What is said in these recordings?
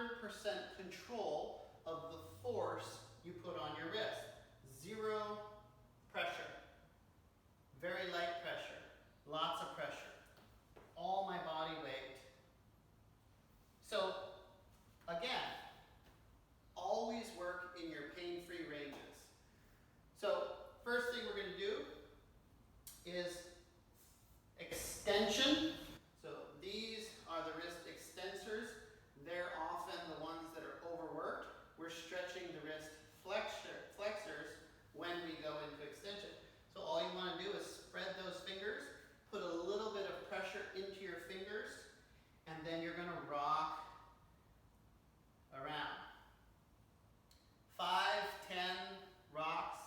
100% control of the force you put on your wrist. Zero pressure. Very light pressure. Lots of pressure. All my body weight. So, again, always work in your pain-free ranges. So, first thing we're going to do is extension. So these are the wrist extensors. They're often the ones that are overworked. We're stretching the wrist flexors when we go into extension. So all you want to do is spread those fingers, put a little bit of pressure into your fingers, and then you're going to rock around. 5, 10 rocks,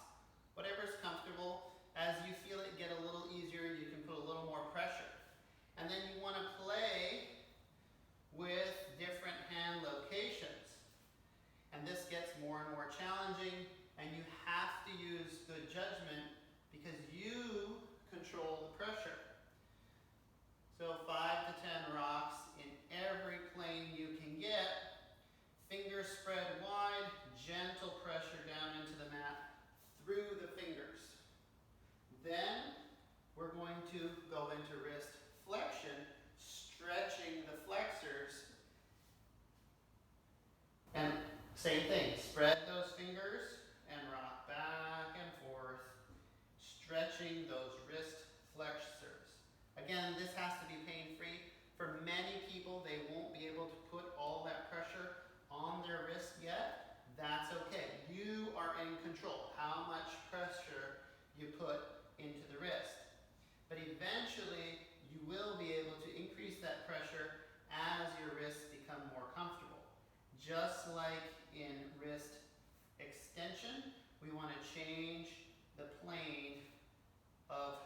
whatever's comfortable. As you feel it get a little easier, you can put a little more pressure. And then you want to play with different hand locations. And this gets more and more challenging, and you have to use good judgment because you control the pressure. So 5 to 10 rocks in every plane you can get. Fingers spread wide, gentle pressure down into the mat through the fingers. Then we're going to go into wrist flexion, stretching the flexors. And same thing, spread those fingers and rock back and forth, stretching those wrist flexors. Again, this has to be pain-free. For many people, they won't be able to put all that pressure on their wrist yet. That's okay. You are in control how much pressure you put into the wrist. But eventually, you will be able to increase that pressure as your wrists become more comfortable. Just like in wrist extension, we want to change the plane of